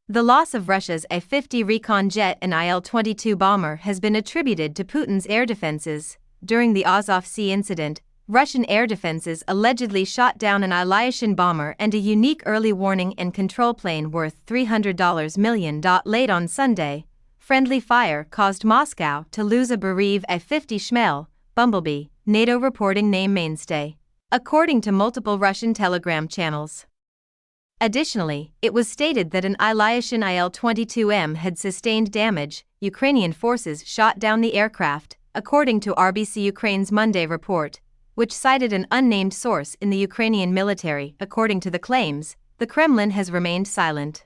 The loss of Russia's A-50 recon jet and Il-22 bomber has been attributed to Putin's air defenses. During the Azov Sea incident, Russian air defenses allegedly shot down an Il-22 bomber and a unique early warning and control plane worth $300 million. Late on Sunday, friendly fire caused Moscow to lose a Berev A-50 Shmel, Bumblebee, NATO reporting name mainstay, according to multiple Russian telegram channels. Additionally, it was stated that an Il-22 Il-22M had sustained damage. Ukrainian forces shot down the aircraft, according to RBC Ukraine's Monday report, which cited an unnamed source in the Ukrainian military. According to the claims, the Kremlin has remained silent.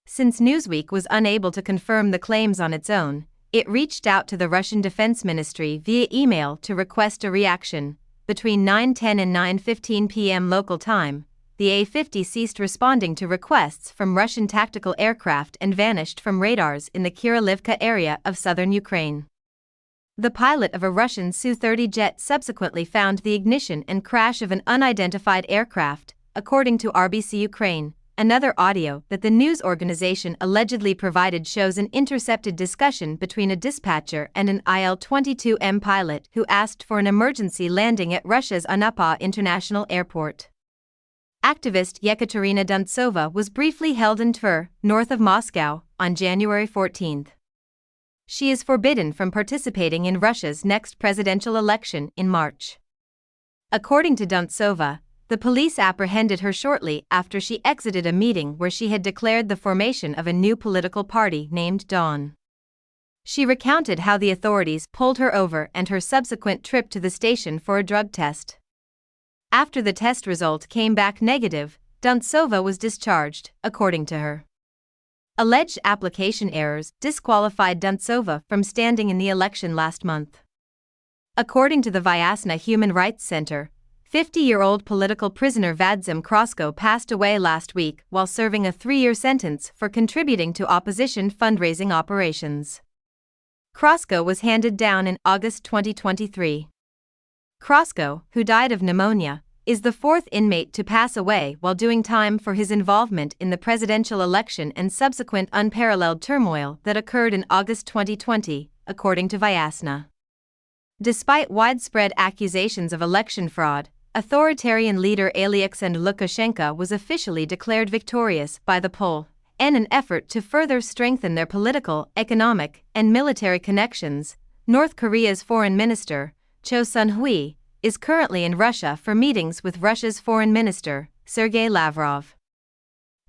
Since Newsweek was unable to confirm the claims on its own, it reached out to the Russian Defense Ministry via email to request a reaction. Between 9:10 and 9:15 p.m. local time, the A-50 ceased responding to requests from Russian tactical aircraft and vanished from radars in the Kirilivka area of southern Ukraine. The pilot of a Russian Su-30 jet subsequently found the ignition and crash of an unidentified aircraft, according to RBC Ukraine. Another audio that the news organization allegedly provided shows an intercepted discussion between a dispatcher and an Il-22M pilot who asked for an emergency landing at Russia's Anapa International Airport. Activist Yekaterina Duntsova was briefly held in Tver, north of Moscow, on January 14. She is forbidden from participating in Russia's next presidential election in March. According to Duntsova, the police apprehended her shortly after she exited a meeting where she had declared the formation of a new political party named Dawn. She recounted how the authorities pulled her over and her subsequent trip to the station for a drug test. After the test result came back negative, Duntsova was discharged, according to her. Alleged application errors disqualified Duntsova from standing in the election last month. According to the Vyasna Human Rights Center, 50-year-old political prisoner Vadzim Krosko passed away last week while serving a 3-year sentence for contributing to opposition fundraising operations. Krosko was handed down in August 2023. Krosko, who died of pneumonia, is the fourth inmate to pass away while doing time for his involvement in the presidential election and subsequent unparalleled turmoil that occurred in August 2020, according to Vyasna. Despite widespread accusations of election fraud, authoritarian leader Alexander Lukashenko was officially declared victorious by the poll, in an effort to further strengthen their political, economic, and military connections. North Korea's foreign minister, Cho Sun-hui, is currently in Russia for meetings with Russia's foreign minister, Sergei Lavrov.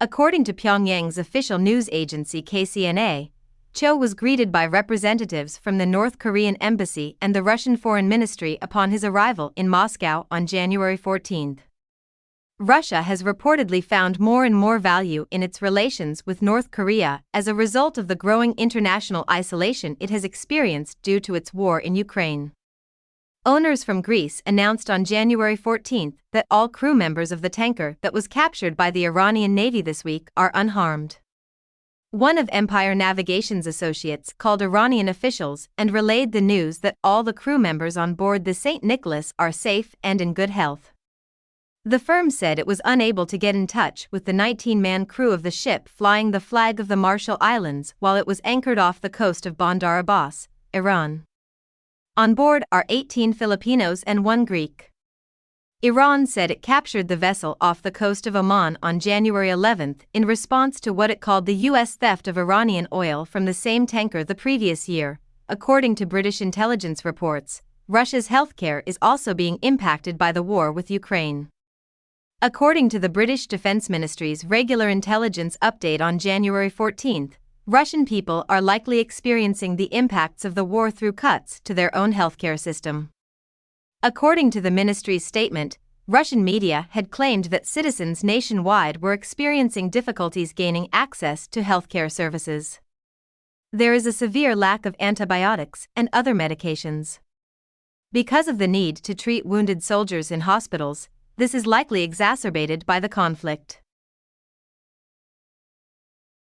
According to Pyongyang's official news agency KCNA, Cho was greeted by representatives from the North Korean embassy and the Russian Foreign Ministry upon his arrival in Moscow on January 14. Russia has reportedly found more and more value in its relations with North Korea as a result of the growing international isolation it has experienced due to its war in Ukraine. Owners from Greece announced on January 14 that all crew members of the tanker that was captured by the Iranian Navy this week are unharmed. One of Empire Navigation's associates called Iranian officials and relayed the news that all the crew members on board the St. Nicholas are safe and in good health. The firm said it was unable to get in touch with the 19-man crew of the ship flying the flag of the Marshall Islands while it was anchored off the coast of Bandar Abbas, Iran. On board are 18 Filipinos and 1 Greek. Iran said it captured the vessel off the coast of Oman on January 11 in response to what it called the U.S. theft of Iranian oil from the same tanker the previous year. According to British intelligence reports, Russia's healthcare is also being impacted by the war with Ukraine. According to the British Defense Ministry's regular intelligence update on January 14, Russian people are likely experiencing the impacts of the war through cuts to their own healthcare system. According to the ministry's statement, Russian media had claimed that citizens nationwide were experiencing difficulties gaining access to healthcare services. There is a severe lack of antibiotics and other medications. Because of the need to treat wounded soldiers in hospitals, this is likely exacerbated by the conflict.